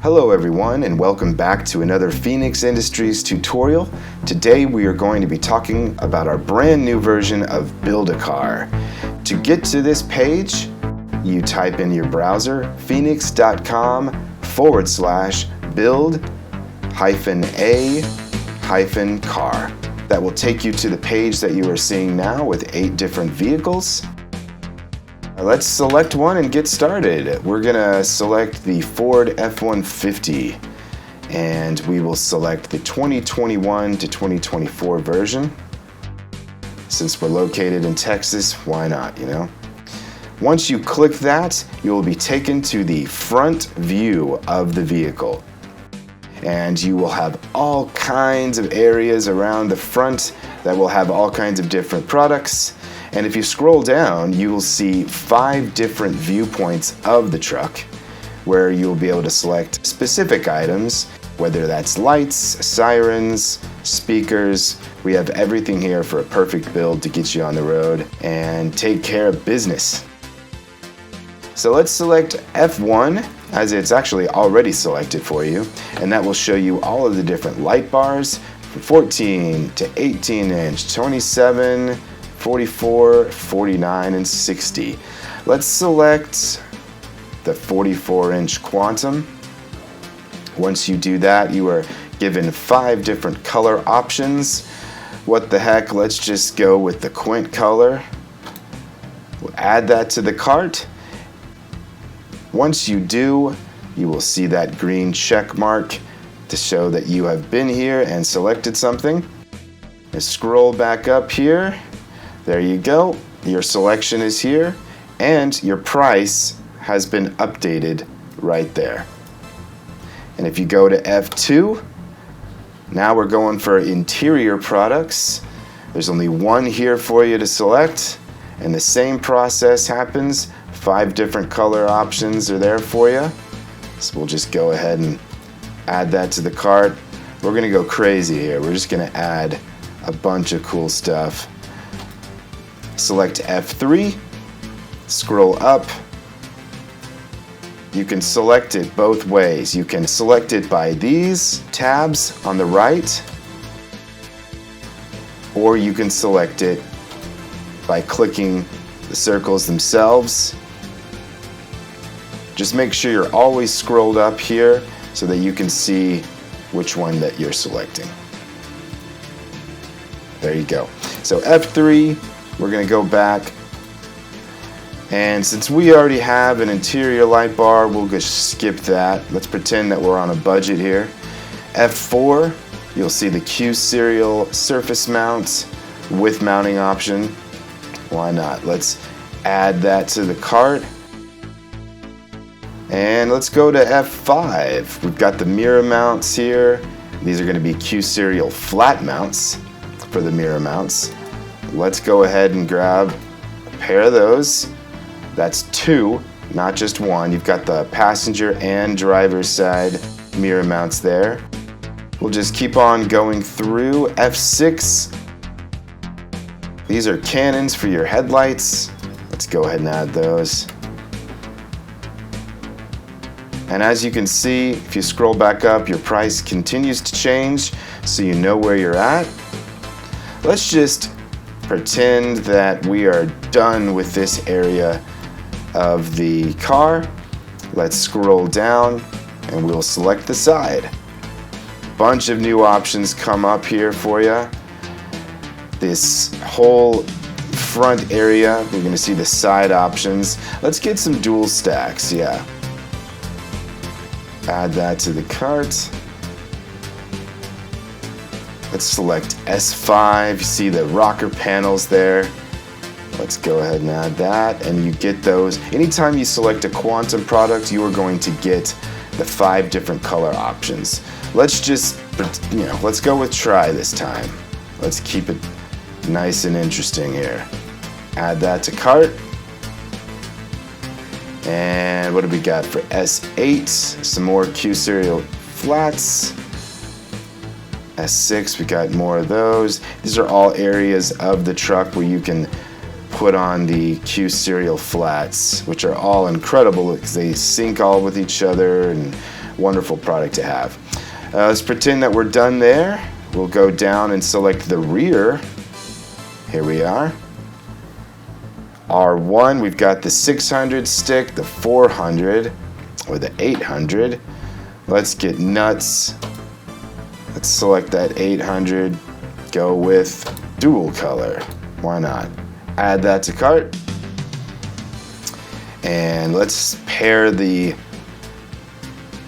Hello everyone, and welcome back to another Feniex Industries tutorial. Today we are going to be talking about our brand new version of Build a Car. To get to this page, you type in your browser feniex.com/build-a-car. That will take you to the page that you are seeing now with 8 different vehicles. Let's select one and get started. We're gonna select the Ford F-150, and we will select the 2021 to 2024 version. Since we're located in Texas, why not, you know? Once you click that, you will be taken to the front view of the vehicle. And you will have all kinds of areas around the front that will have all kinds of different products. And if you scroll down, you will see 5 different viewpoints of the truck where you'll be able to select specific items, whether that's lights, sirens, speakers. We have everything here for a perfect build to get you on the road and take care of business. So let's select F1, as it's actually already selected for you, and that will show you all of the different light bars from 14 to 18 inch, 27, 44, 49, and 60. Let's select the 44-inch Quantum. Once you do that, you are given 5 different color options. What the heck, let's just go with the Quint color. We'll add that to the cart. Once you do, you will see that green check mark to show that you have been here and selected something. And scroll back up here. There you go, your selection is here, and your price has been updated right there. And if you go to F2, now we're going for interior products. There's only one here for you to select, and the same process happens. 5 different color options are there for you. So we'll just go ahead and add that to the cart. We're gonna go crazy here. We're just gonna add a bunch of cool stuff. Select F3, scroll up. You can select it both ways. You can select it by these tabs on the right, or you can select it by clicking the circles themselves. Just make sure you're always scrolled up here so that you can see which one that you're selecting. There you go. So F3, we're going to go back, and since we already have an interior light bar, we'll just skip that. Let's pretend that we're on a budget here. F4, you'll see the Q serial surface mount with mounting option. Why not? Let's add that to the cart. And let's go to F5. We've got the mirror mounts here. These are going to be Q serial flat mounts for the mirror mounts. Let's go ahead and grab a pair of those. That's 2, not just 1. You've got the passenger and driver's side mirror mounts there. We'll just keep on going through. F6. These are cannons for your headlights. Let's go ahead and add those. And as you can see, if you scroll back up, your price continues to change, so you know where you're at. Let's just pretend that we are done with this area of the car. Let's scroll down and we'll select the side. Bunch of new options come up here for you. This whole front area, we're going to see the side options. Let's get some dual stacks, yeah. Add that to the cart. Let's select S5. You see the rocker panels there. Let's go ahead and add that, and you get those. Anytime you select a Quantum product, you are going to get the 5 different color options. Let's just, let's go with try this time. Let's keep it nice and interesting here. Add that to cart. And what do we got for S8? Some more Q serial flats. S6, we got more of those. These are all areas of the truck where you can put on the Q serial flats, which are all incredible because they sync all with each other and wonderful product to have. Let's pretend that we're done there. We'll go down and select the rear. Here we are. R1, we've got the 600 stick, the 400, or the 800. Let's get nuts. Let's select that 800. Go with dual color. Why not? Add that to cart. And let's pair the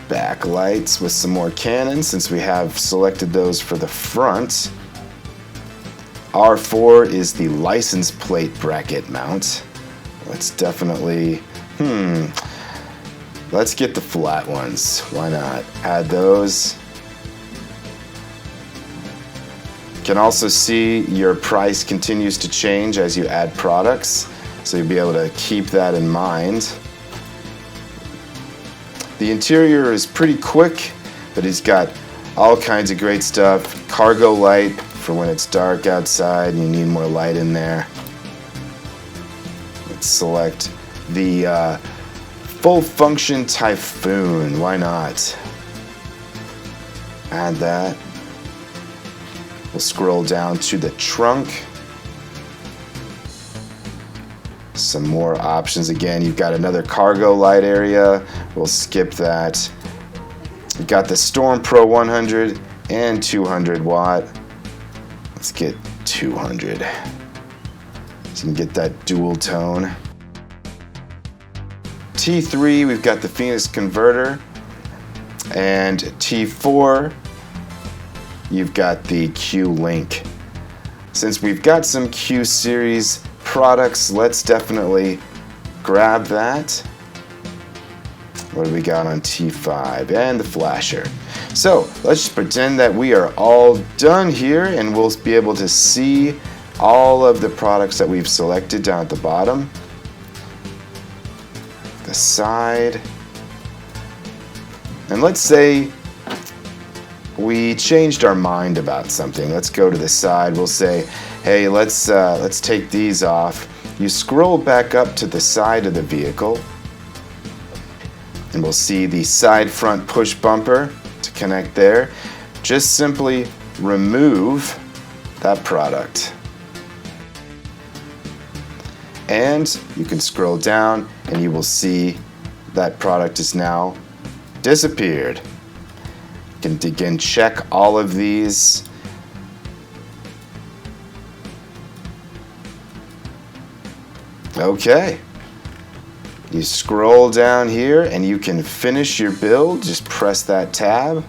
backlights with some more cannons since we have selected those for the front. R4 is the license plate bracket mount. Let's definitely, let's get the flat ones. Why not? Add those. You can also see your price continues to change as you add products, so you'll be able to keep that in mind. The interior is pretty quick, but it's got all kinds of great stuff. Cargo light for when it's dark outside and you need more light in there. Let's select the full function Typhoon. Why not? Add that. We'll scroll down to the trunk. Some more options. Again, you've got another cargo light area. We'll skip that. You've got the Storm Pro 100 and 200 watt. Let's get 200. So you can get that dual tone. T3, we've got the Feniex converter. And T4, you've got the Q-Link. Since we've got some Q series products, let's definitely grab that. What do we got on T5? And the flasher. So let's just pretend that we are all done here, and we'll be able to see all of the products that we've selected down at the bottom. The side. And let's say we changed our mind about something. Let's go to the side. We'll say, hey, let's take these off. You scroll back up to the side of the vehicle, and we'll see the side front push bumper to connect there. Just simply remove that product. And you can scroll down and you will see that product is now disappeared. You can again check all of these. Okay. You scroll down here and you can finish your build. Just press that tab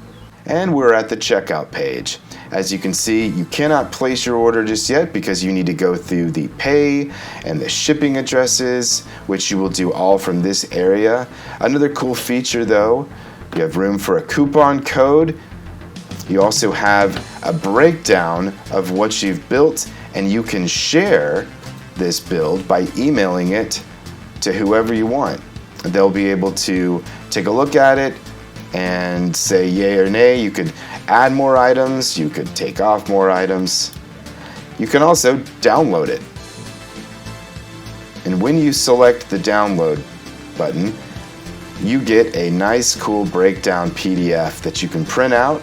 and we're at the checkout page. As you can see, you cannot place your order just yet because you need to go through the pay and the shipping addresses, which you will do all from this area. Another cool feature though, you have room for a coupon code. You also have a breakdown of what you've built, and you can share this build by emailing it to whoever you want. They'll be able to take a look at it and say yay or nay. You could add more items, you could take off more items. You can also download it. And when you select the download button, you get a nice cool breakdown PDF that you can print out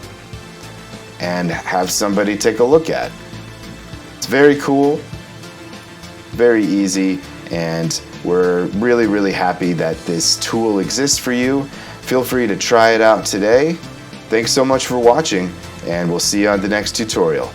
and have somebody take a look at. It's very cool, very easy, and we're really happy that this tool exists for you. Feel free to try it out today. Thanks so much for watching, and we'll see you on the next tutorial.